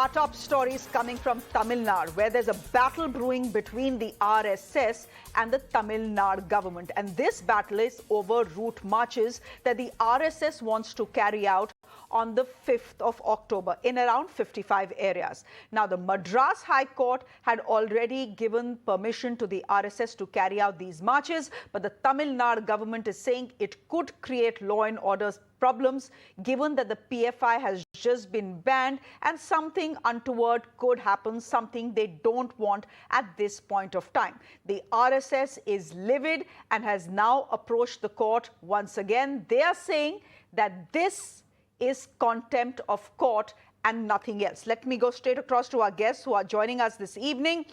our top stories coming from Tamil Nadu, where there's a battle brewing between the RSS and the Tamil Nadu government. And this battle is over route marches that the RSS wants to carry out on the 5th of October in around 55 areas. Now, the Madras High Court had already given permission to the RSS to carry out these marches, but the Tamil Nadu government is saying it could create law and order problems given that the PFI has just been banned and something untoward could happen, something they don't want at this point of time. The RSS is livid and has now approached the court once again. They are saying that this is contempt of court and nothing else. Let me go straight across to our guests who are joining us this evening.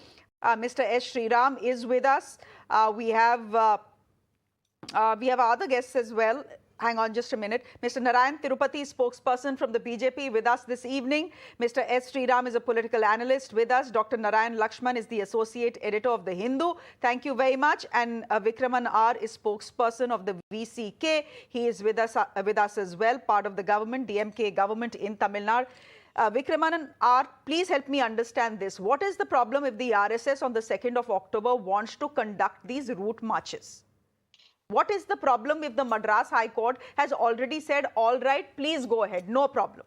Mr. S. Sriram is with us. We have our other guests as well. Hang on just a minute. Mr. Narayanan Tirupathy, spokesperson from the BJP, with us this evening. Mr. S. Sriram is a political analyst with us. Dr. Narayan Lakshman is the associate editor of The Hindu. Thank you very much. And Vikraman R is spokesperson of the VCK. He is with us as well, part of the government, DMK government in Tamil Nadu. Vikraman R, please help me understand this. What is the problem if the RSS on the 2nd of October wants to conduct these route marches? What is the problem if the Madras High Court has already said, all right, please go ahead, no problem?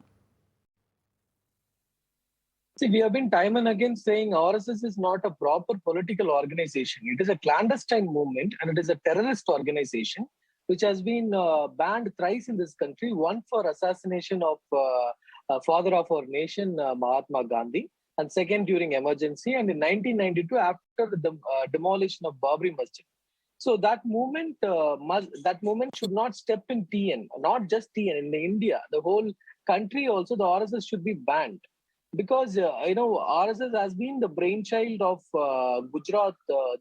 See, we have been time and again saying RSS is not a proper political organization. It is a clandestine movement and it is a terrorist organization which has been banned thrice in this country. One for assassination of father of our nation, Mahatma Gandhi, and second during emergency, and in 1992 after the demolition of Babri Masjid. So that movement should not step in TN, not just TN. In India, the whole country also, the RSS should be banned. Because, RSS has been the brainchild of Gujarat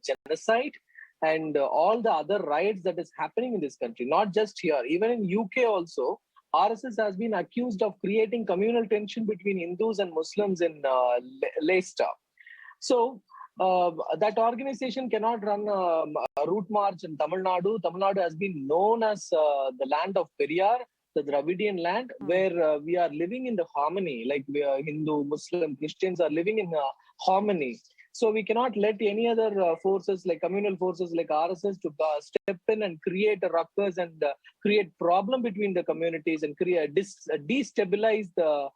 genocide and all the other riots that is happening in this country, not just here. Even in UK also, RSS has been accused of creating communal tension between Hindus and Muslims in Leicester. So, that organization cannot run a route march in Tamil Nadu. Tamil Nadu has been known as the land of Periyar, the Dravidian land, where we are living in the harmony, like we are Hindu, Muslim, Christians are living in harmony. So we cannot let any other forces, like communal forces like RSS, to step in and create a ruckus and create problem between the communities and destabilize the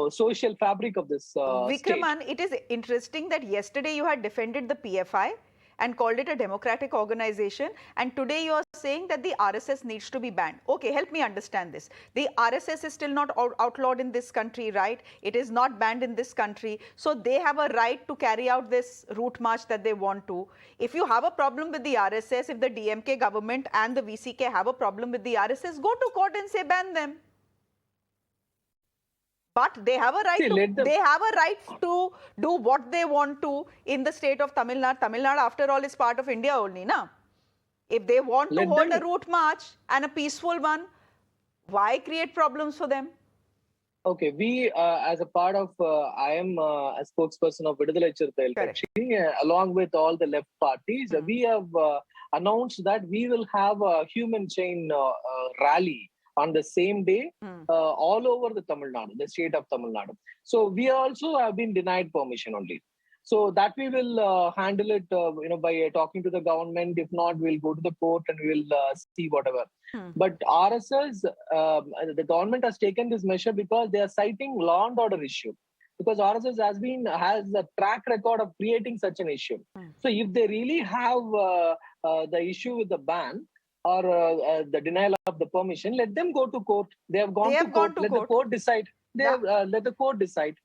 social fabric of this Vikraman, state. it is interesting that yesterday you had defended the PFI and called it a democratic organization, and today you are saying that the RSS needs to be banned. Okay, help me understand this. The RSS is still not outlawed in this country, right? It is not banned in this country. So they have a right to carry out this route march that they want to. If you have a problem with the RSS, if the DMK government and the VCK have a problem with the RSS, go to court and say ban them. But they have a right to do what they want to in the state of Tamil Nadu. Tamil Nadu, after all, is part of India only, na? If they want to hold a route march and a peaceful one, why create problems for them? Okay, we as a part of, I am a spokesperson of Ideological, along with all the left parties, we have announced that we will have a human chain rally on the same day, all over the Tamil Nadu, the state of Tamil Nadu. So we also have been denied permission only. So that we will handle it, by talking to the government. If not, we'll go to the court and we'll see whatever. But RSS, the government has taken this measure because they are citing law and order issue. Because RSS has a track record of creating such an issue. So if they really have the issue with the ban, or the denial of the permission, let them go to court. They have gone to court. Let the court decide. Let the court decide.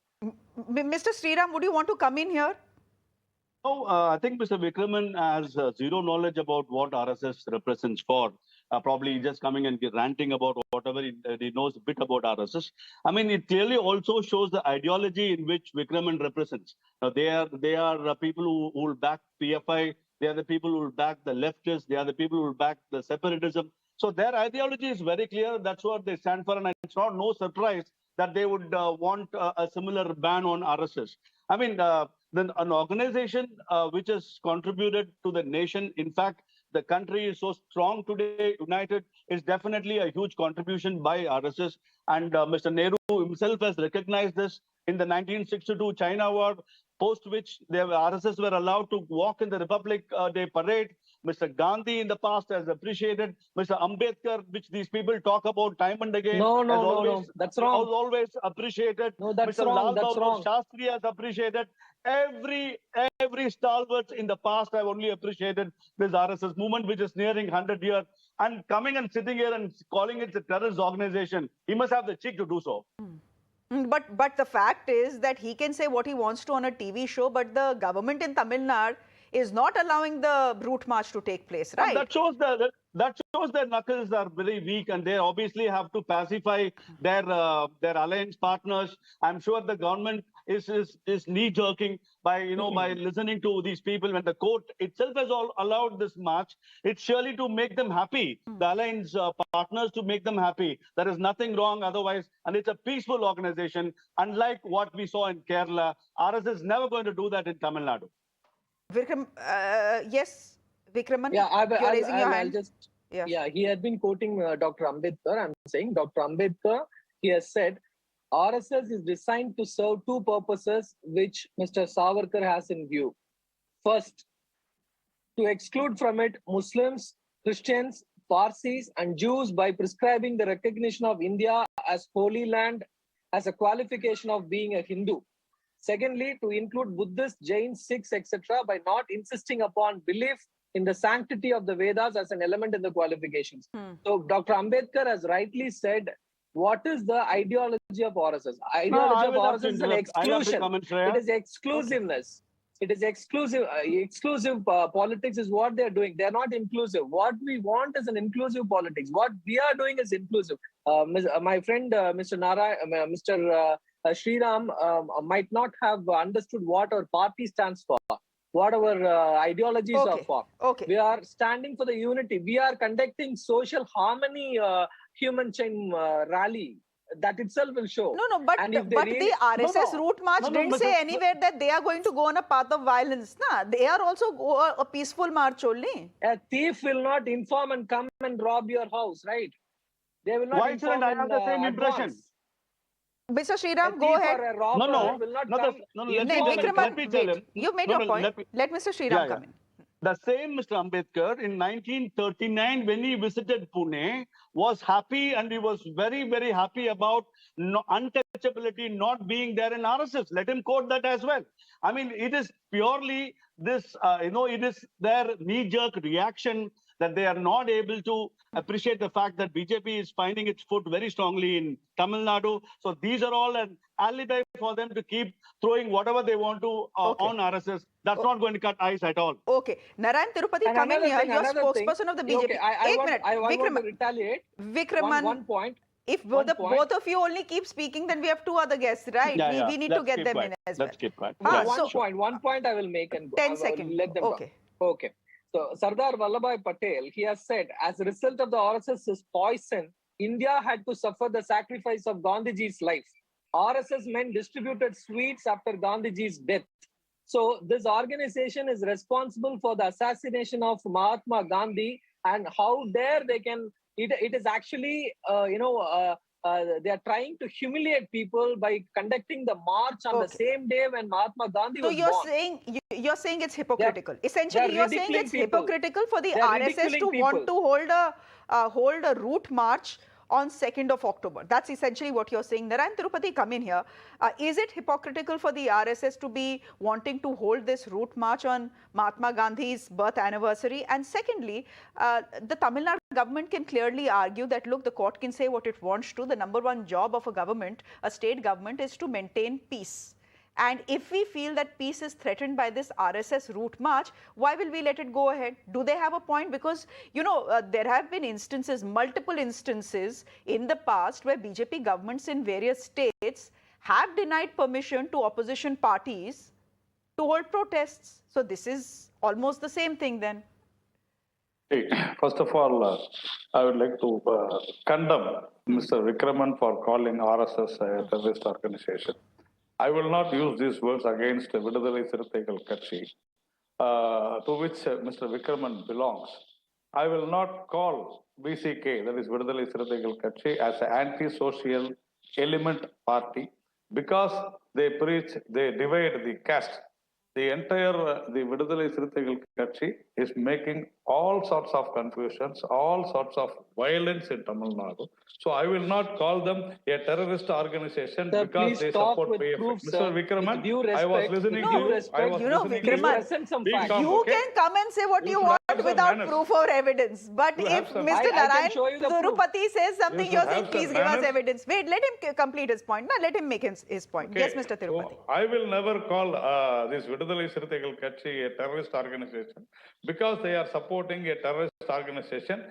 Mr. Sriram, would you want to come in here? No, I think Mr. Vikraman has zero knowledge about what RSS represents for. Probably just coming and ranting about whatever he knows a bit about RSS. I mean, it clearly also shows the ideology in which Vikraman represents. They are people who will back PFI. They are the people who will back the leftists. They are the people who will back the separatism. So their ideology is very clear. That's what they stand for. And it's not no surprise that they would want a similar ban on RSS. I mean, an organization which has contributed to the nation, in fact, the country is so strong today, united, is definitely a huge contribution by RSS. And Mr. Nehru himself has recognized this in the 1962 China War, post which the RSS were allowed to walk in the Republic Day parade. Mr. Gandhi in the past has appreciated. Mr. Ambedkar, which these people talk about time and again, No. That's wrong. has always appreciated. No, that's Mr. wrong. Lal That's Bahadur wrong. Shastri has appreciated. Every stalwart in the past have only appreciated this RSS movement, which is nearing 100 years. And coming and sitting here and calling it a terrorist organization, he must have the cheek to do so. But the fact is that he can say what he wants to on a TV show, but the government in Tamil Nadu is not allowing the route march to take place, right? And that shows their knuckles are very weak, and they obviously have to pacify their alliance partners. I'm sure the government is knee jerking by by listening to these people. When the court itself has allowed this march, it's surely to make them happy. The alliance partners, to make them happy. There is nothing wrong otherwise, and it's a peaceful organization. Unlike what we saw in Kerala, RSS is never going to do that in Tamil Nadu. Yes, Vikraman, you're raising your hand. He had been quoting Dr. Ambedkar. I'm saying Dr. Ambedkar, he has said, RSS is designed to serve two purposes which Mr. Savarkar has in view. First, to exclude from it Muslims, Christians, Parsis and Jews by prescribing the recognition of India as Holy Land as a qualification of being a Hindu. Secondly, to include Buddhists, Jains, Sikhs, etc. by not insisting upon belief in the sanctity of the Vedas as an element in the qualifications. So Dr. Ambedkar has rightly said, what is the ideology of RSS? Ideology of RSS is an exclusion. It is exclusiveness. It is exclusive. Exclusive politics is what they are doing. They are not inclusive. What we want is an inclusive politics. What we are doing is inclusive. My friend, Mr. Sriram might not have understood what our party stands for, what our ideologies are for. We are standing for the unity. We are conducting social harmony human chain rally. That itself will show. But the RSS route march didn't say anywhere that they are going to go on a path of violence. They are also a peaceful march only. A thief will not inform and come and rob your house, right? They will not inform. I have the same impression. Mr. Sriram, go ahead. Vikraman, you made your point. Let Mr. Sriram come in. The same Mr. Ambedkar in 1939, when he visited Pune, was happy, and he was very, very happy about untouchability not being there in RSS. Let him quote that as well. I mean, it is purely this, it is their knee-jerk reaction that they are not able to appreciate the fact that BJP is finding its foot very strongly in Tamil Nadu. So these are all an alibi for them to keep throwing whatever they want to on RSS. That's not going to cut ice at all. Okay. Narayanan Tirupathy, come in here. You're spokesperson of the BJP. I want to retaliate. Vikraman, one point. If both of you only keep speaking, then we have two other guests, right? We need to get them in as well. Let's keep quiet. One point I will make and 10 seconds. Let them Okay. Okay. So Sardar Vallabhbhai Patel, he has said, as a result of the RSS's poison, India had to suffer the sacrifice of Gandhiji's life. RSS men distributed sweets after Gandhiji's death. So this organization is responsible for the assassination of Mahatma Gandhi, and how dare they can, it is actually, they are trying to humiliate people by conducting the march on the same day when Mahatma Gandhi was born. You're saying it's hypocritical. Essentially, you're saying it's hypocritical for the RSS to want to hold a route march on 2nd of October. That's essentially what you're saying. Narayanan Tirupathy, come in here. Is it hypocritical for the RSS to be wanting to hold this route march on Mahatma Gandhi's birth anniversary? And secondly, the Tamil Nadu government can clearly argue that, look, the court can say what it wants to. The number one job of a government, a state government, is to maintain peace. And if we feel that peace is threatened by this RSS route march, why will we let it go ahead? Do they have a point? Because, there have been instances, multiple instances in the past where BJP governments in various states have denied permission to opposition parties to hold protests. So this is almost the same thing then. First of all, I would like to condemn Mr. Vikraman for calling RSS a terrorist organization. I will not use these words against Vidudhalai Siruthaikal Katchi, to which Mr. Vikraman belongs. I will not call VCK, that is Vidudhalai Siruthaikal Katchi, as an anti-social element party. because they preach, they divide the caste. The entire the Vidudalai Sirthigal Katchi is making all sorts of confusions, all sorts of violence in Tamil Nadu. So I will not call them a terrorist organization Sir, because they support PFI. proof, Mr. sir. Vikraman, With due I was respect, listening with to due you. respect, I was you know, listening Vikraman, to you. present some Be facts. calm, You okay? can come and say what You you should want have some without manners. proof or evidence. But You if have some- Mr. I can Narayan show you the proof. Tirupathy says something, You you're should saying, have please some give us manners. evidence. Wait, let him complete his point. Now, let him make his point. Okay. Yes, Mr. Tirupathy. So I will never call this Vidudalai Sirthigal Katchi a terrorist organization because they are supporting a terrorist organization,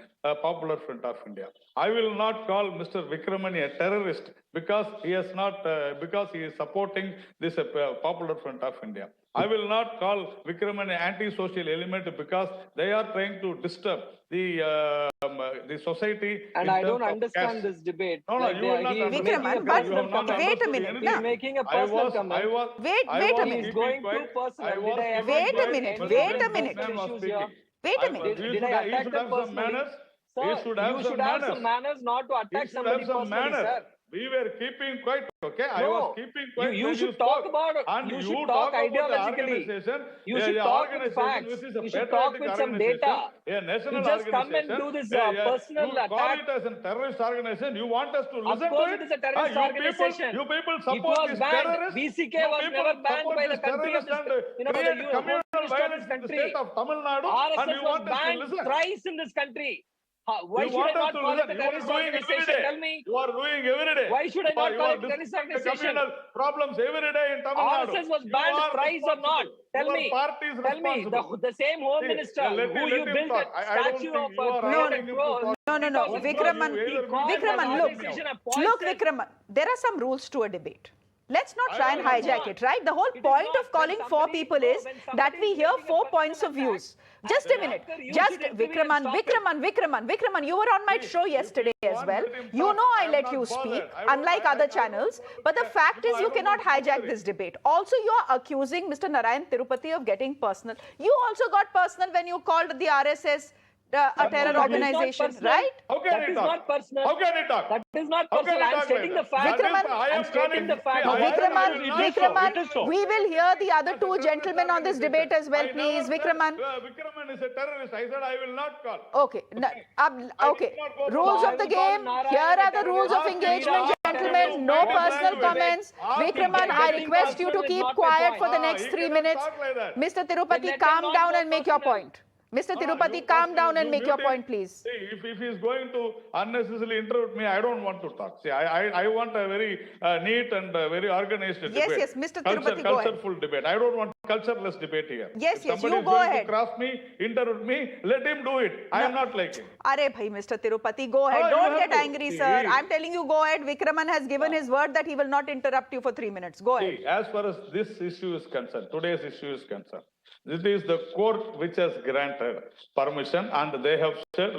Popular Front of India. I will not call Mr. Vikraman a terrorist because he has not, because he is supporting this Popular Front of India. I will not call Vikraman an anti-social element because they are trying to disturb the society. And in I don't terms of understand caste. this debate. No, like you will not he is understand. making a Vikraman, but personal You have not comment. wait a understood minute. anything. He's making a personal comment. Wait a minute. He's going too personal. Did I ever Wait a get minute, any wait of a the minute. personal issues here? Wait a minute. Did I attack He should them have some personally? manners. Sir, He should have you some should have manners. some manners not to He attack should somebody have some personally, manners. sir. We were keeping quiet, okay? I No, was keeping quiet. you when should talk spoke. about And you you should talk talk about the ideologically. organization. You should a talk with organization facts. which is a You should talk patriotic with some organization, data. a national You just come and organization. do this personal you call attack. it as a terrorist organization. You want us to Of listen course to it is a terrorist organization. You people It support was this banned. terrorist. BCK You was people never banned support by the this country of terrorist this, and create the communal Home Minister of violence this in the country. state of Tamil Nadu, and RSS you was want us to banned listen. thrice in this country. Why You should want I us not to call it listen. a terrorist You are doing every organization? day. Tell me. You are doing every day. Why should I not call it a terrorist The organization? communal problems every day in Tamil Nadu. RSS was You banned are thrice or not? responsible. Tell Your me. party is Tell me. responsible. The same Home See, Minister let who him you built talk. a I don't statue think of you are No, created asking him to crores. talk. No. Because Vikraman, you either Vikraman, an look. organization Look, appointed. Vikraman, there are some rules to a debate. Let's not try and don't know. hijack it, right? The whole It is point not. of calling When four somebody- people no, is when that somebody we is hear making a four personal points of attack, views. as Just a an minute. actor, you Just should intervene and Vikraman, stop it. Vikraman, you were on my show yesterday you as want, well. let him You talk. know I I'm let not you bothered. speak, I don't- unlike I other don't channels. want to But the get- fact No, is I you don't cannot want to hijack bother this it. debate. Also, you are accusing Mr. Narayan Tirupathy of getting personal. You also got personal when you called the RSS a terror not organization, personal. right? How can That he is talk? not personal. How can he talk? That is not How can personal. he I'm talk stating like the that? fact. Vikraman, I'm stating the fact. No, Vikraman, It is so. we will hear the other two gentlemen on this debate as well, please. Vikraman. Vikraman is a terrorist. I said I will not call. Okay, okay. Rules of the I will game. call Here Narayan are the a rules of terrorist. engagement, Ask gentlemen. him No to personal mind comments. Ask him Vikraman, to I getting request you to personal is keep not my quiet point. for the Ah, next he 3 cannot minutes. talk like that. Mr. Tirupathy, Then let him calm not down go and make your personal. point. Mr. No, Tirupathy, you calm first down you and make your mute him. point, please. See, if he's going to unnecessarily interrupt me, I don't want to talk. See, I want a very neat and very organized debate. Yes, Mr. Tirupathy, go ahead. Cultureful debate. I don't want cultureless debate here. Yes, If yes, somebody you is go going ahead. to cross me, interrupt me, let him do it. I am not like him. Are bhai, Mr. Tirupathy, go ahead. No, you Don't have get to. angry, See, sir. I'm telling you, go ahead. Vikraman has given his word that he will not interrupt you for 3 minutes. Go ahead. See, as far as this issue is concerned, today's issue is concerned, this is the court which has granted permission and they have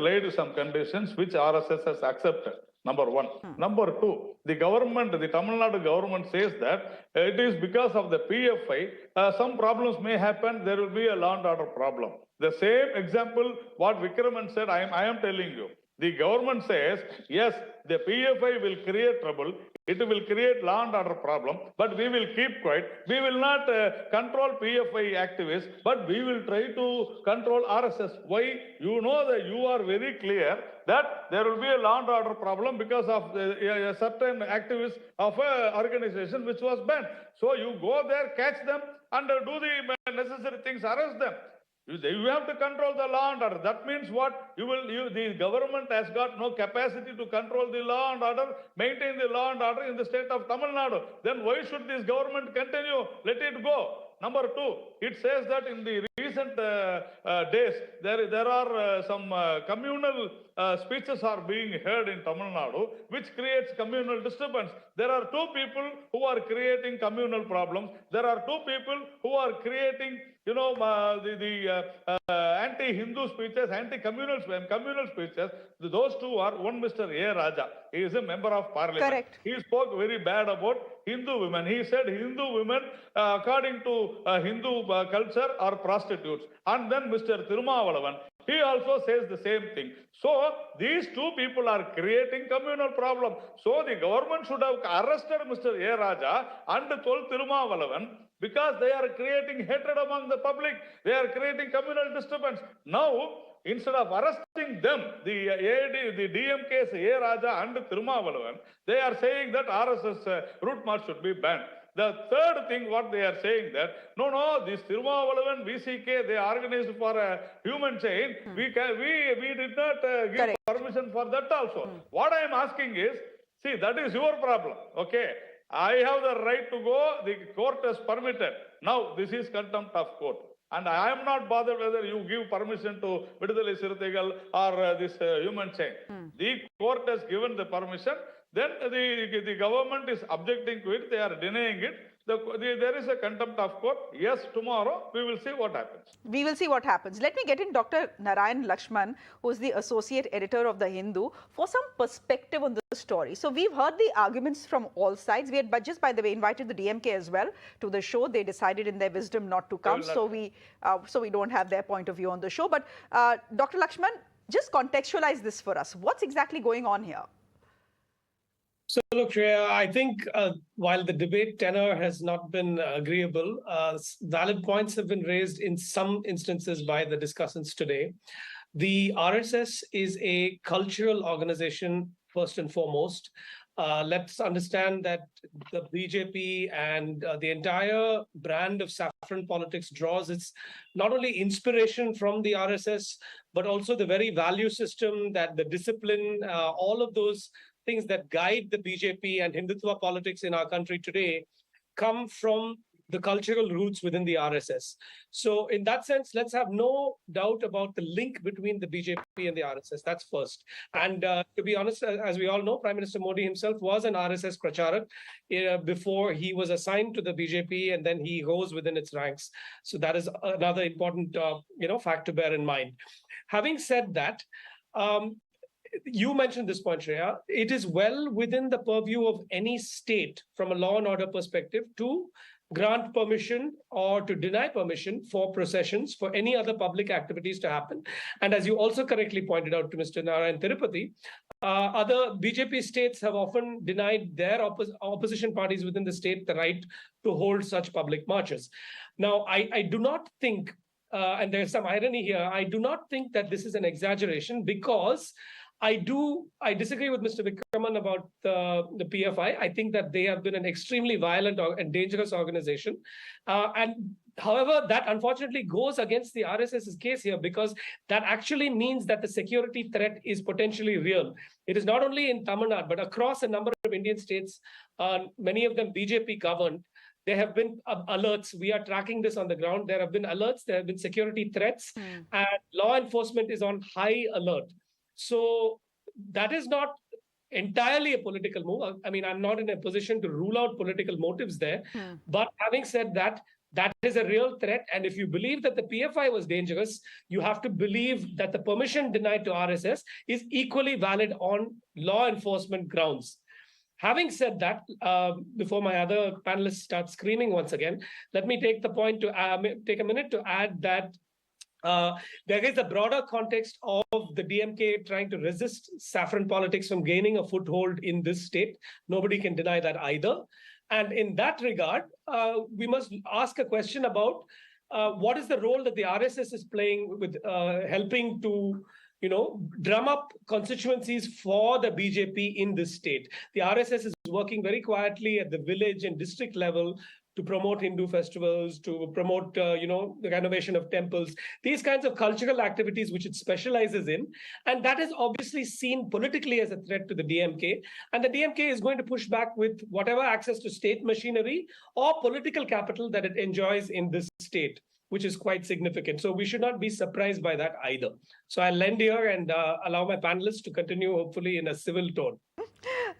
laid some conditions which RSS has accepted. Number one. Number two, the government, the Tamil Nadu government says that it is because of the PFI, some problems may happen, there will be a law and order problem. The same example, what Vikraman said, I am telling you. The government says, yes, the PFI will create trouble, it will create law and order problem, but we will keep quiet. We will not control PFI activists, but we will try to control RSS. Why? You know that you are very clear that there will be a law and order problem because of a certain activist of an organization which was banned. So you go there, catch them, and do the necessary things, arrest them. You have to control the law and order. That means what? The government has got no capacity to control the law and order, maintain the law and order in the state of Tamil Nadu. Then why should this government continue? Let it go. Number two, it says that in the recent days, there are some communal speeches are being heard in Tamil Nadu, which creates communal disturbance. There are two people who are creating communal problems. There are two people who are creating, anti-Hindu speeches, anti-communal speeches. Those two are one Mr. A. Raja. He is a member of parliament. Correct. He spoke very bad about Hindu women. He said Hindu women, according to Hindu culture, are prostitutes. And then Mr. Thirumavalavan, He also says the same thing. So these two people are creating communal problem. So the government should have arrested Mr. A. Raja and Tol Tirumavalavan because they are creating hatred among the public. They are creating communal disturbance. Now, instead of arresting them, the DMK's A. Raja and Tirumavalavan, they are saying that RSS route march should be banned. The third thing, what they are saying that, no, this Tirumavalavan, VCK, they organized for a human chain. We did not give permission for that also. What I am asking is, see, that is your problem, okay? I have the right to go, the court has permitted. Now, this is contempt of court. And I am not bothered whether you give permission to Vidudalai Siruthaigal or this human chain. The court has given the permission. Then the government is objecting to it. They are denying it. There is a contempt of court. Yes, tomorrow we will see what happens. We will see what happens. Let me get in Dr. Narayanan Lakshman, who is the associate editor of The Hindu, for some perspective on the story. So we've heard the arguments from all sides. We had, but just by the way, invited the DMK as well to the show. They decided in their wisdom not to come, so we don't have their point of view on the show. But Dr. Lakshman, just contextualize this for us. What's exactly going on here? So look, Shreya, I think while the debate tenor has not been agreeable, valid points have been raised in some instances by the discussants today. The RSS is a cultural organization, first and foremost. Let's understand that the BJP and the entire brand of saffron politics draws its not only inspiration from the RSS, but also the very value system, that the discipline, all of those things that guide the BJP and Hindutva politics in our country today come from the cultural roots within the RSS. So in that sense, let's have no doubt about the link between the BJP and the RSS. That's first. And to be honest, as we all know, Prime Minister Modi himself was an RSS pracharak before he was assigned to the BJP, and then he rose within its ranks. So that is another important fact to bear in mind. Having said that, you mentioned this point, Shreya. It is well within the purview of any state from a law and order perspective to grant permission or to deny permission for processions, for any other public activities to happen. And as you also correctly pointed out to Mr. Narayanan Tirupathy, other BJP states have often denied their opposition parties within the state the right to hold such public marches. Now, I do not think, and there's some irony here, I do not think that this is an exaggeration, because I disagree with Mr. Vikraman about the PFI. I think that they have been an extremely violent and dangerous organization. And however, that unfortunately goes against the RSS's case here, because that actually means that the security threat is potentially real. It is not only in Tamil Nadu, but across a number of Indian states, many of them BJP governed. There have been alerts. We are tracking this on the ground. There have been alerts. There have been security threats, and law enforcement is on high alert. So that is not entirely a political move. I mean, I'm not in a position to rule out political motives there. But having said that, that is a real threat. And if you believe that the PFI was dangerous, you have to believe that the permission denied to RSS is equally valid on law enforcement grounds. Having said that, before my other panelists start screaming once again, let me take take a minute to add that there is a broader context of the DMK trying to resist saffron politics from gaining a foothold in this state. Nobody can deny that either. And in that regard, we must ask a question about what is the role that the RSS is playing with helping to drum up constituencies for the BJP in this state. The RSS is working very quietly at the village and district level to promote Hindu festivals, to promote, the renovation of temples, these kinds of cultural activities which it specializes in. And that is obviously seen politically as a threat to the DMK. And the DMK is going to push back with whatever access to state machinery or political capital that it enjoys in this state, which is quite significant. So we should not be surprised by that either. So I'll end here and allow my panelists to continue, hopefully in a civil tone.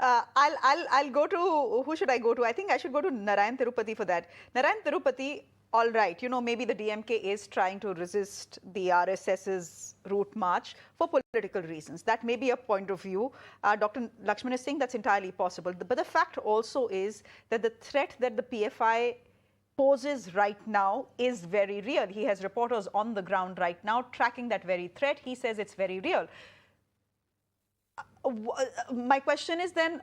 I'll go to, who should I go to? I think I should go to Narayanan Tirupathy for that. Narayanan Tirupathy, all right, maybe the DMK is trying to resist the RSS's route march for political reasons. That may be a point of view. Dr. Lakshman is saying that's entirely possible. But the fact also is that the threat that the PFI poses right now is very real. He has reporters on the ground right now tracking that very threat. He says it's very real. My question is then,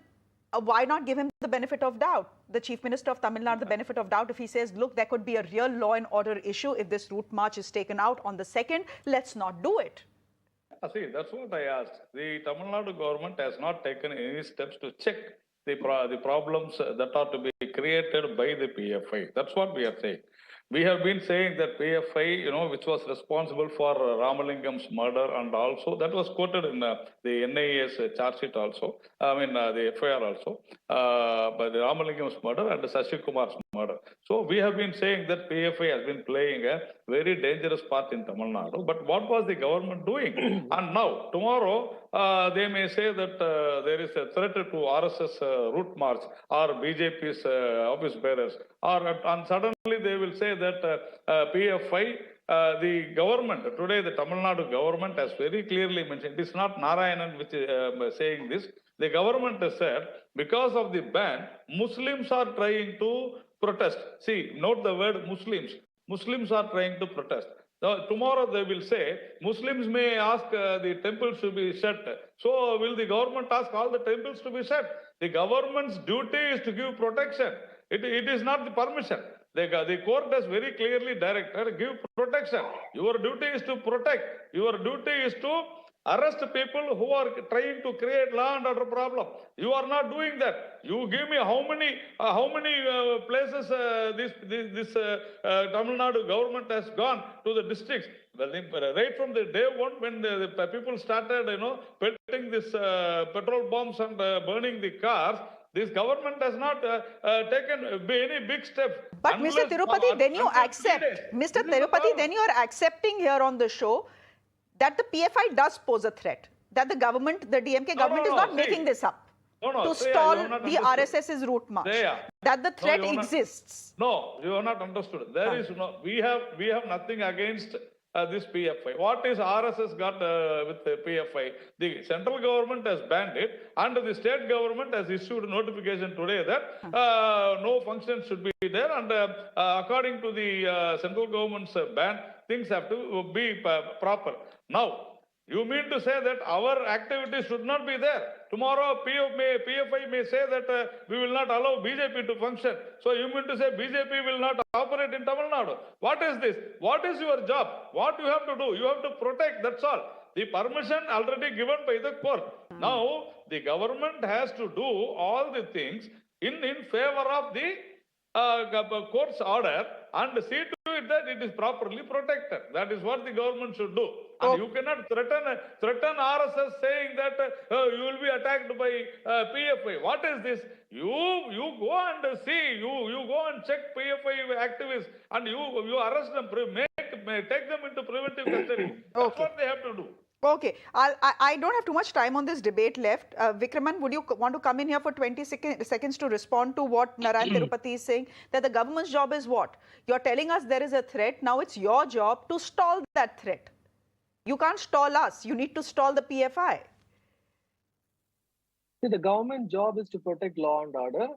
why not give him the benefit of doubt, the Chief Minister of Tamil Nadu, the benefit of doubt, if he says, look, there could be a real law and order issue if this route march is taken out on the 2nd, let's not do it. See, that's what I asked. The Tamil Nadu government has not taken any steps to check the problems that are to be created by the PFI. That's what we are saying. We have been saying that PFI, which was responsible for Ramalingam's murder, and also that was quoted in the NIA's charge sheet also, the FIR also, by the Ramalingam's murder and the Shashi Kumar's murder. So we have been saying that PFI has been playing a very dangerous part in Tamil Nadu. But what was the government doing? And now, tomorrow, they may say that there is a threat to RSS route march or BJP's office bearers, and suddenly they will say that PFI, the government, today the Tamil Nadu government has very clearly mentioned, it is not Narayanan which is saying this, the government has said, because of the ban, Muslims are trying to protest. See, note the word Muslims. Muslims are trying to protest. Now, tomorrow they will say, Muslims may ask the temples to be shut. So will the government ask all the temples to be shut? The government's duty is to give protection. It is not the permission. The court has very clearly directed, give protection. Your duty is to protect. Your duty is to arrest people who are trying to create law and order problem. You are not doing that. You give me how many places this Tamil Nadu government has gone to the districts. Well, right from the day one, when the people started, pelting this petrol bombs and burning the cars, this government has not taken any big steps. But Mr. Tirupathy, then you accept, Mr. Tirupathy, then you are accepting here on the show that the PFI does pose a threat, that the government, the DMK government is not making this up to stall the RSS's route march, that the threat exists. No, you have not understood. There is no, we have nothing against this PFI. What is RSS got with the PFI? The central government has banned it, and the state government has issued a notification today that no function should be there, and according to the central government's ban, things have to be proper. Now, you mean to say that our activities should not be there? Tomorrow, PFI may say that we will not allow BJP to function. So you mean to say BJP will not operate in Tamil Nadu? What is this? What is your job? What you have to do? You have to protect, that's all. The permission already given by the court. Now, the government has to do all the things in favor of the court's order and see to it that it is properly protected. That is what the government should do. And you cannot threaten RSS saying that you will be attacked by PFI. What is this? You go and see, you go and check PFI activists and you arrest them, take them into preventive custody. That's what they have to do. Okay, I don't have too much time on this debate left. Vikraman, would you want to come in here for 20 seconds to respond to what Narayan Tirupathy is saying? That the government's job is what? You're telling us there is a threat. Now it's your job to stall that threat. You can't stall us. You need to stall the PFI. See, the government job is to protect law and order.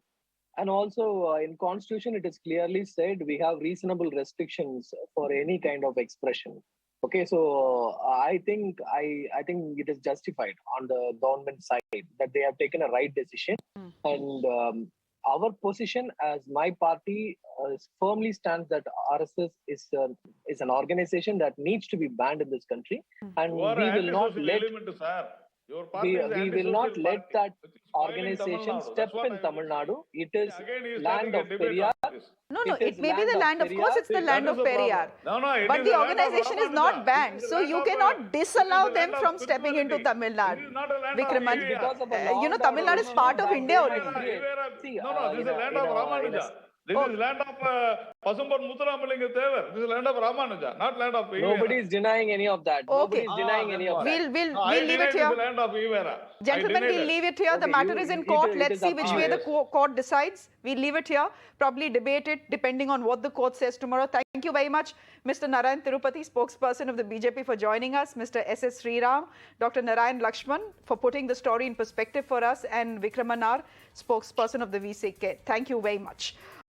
And also in Constitution, it is clearly said we have reasonable restrictions for any kind of expression. Okay, so I think it is justified on the government side that they have taken a right decision. And our position as my party firmly stands that RSS is an organization that needs to be banned in this country, and we will not let that organization step in Tamil Nadu. It is land of Periyar. No, it may be the land, of course it's the land of Periyar. But the organization is not banned, so you cannot disallow them from stepping into Tamil Nadu. Vikraman, Tamil Nadu is part of India already. No, this is the land of Ramanuja. This is land of Pasumbar Muthuramalinga Thevar. This is land of Ramanuja, not land of Ivera. Nobody is denying any of that. Okay. Nobody is denying any of that. We'll leave it here. This is land of Ivera. Gentlemen, we'll leave it here. The matter is in court. Let's see which way the court decides. We'll leave it here. Probably debate it depending on what the court says tomorrow. Thank you very much, Mr. Narayan Tirupathy, spokesperson of the BJP, for joining us. Mr. S.S. Sriram, Dr. Narayan Lakshman for putting the story in perspective for us, and Vikraman R, spokesperson of the VCK. Thank you very much.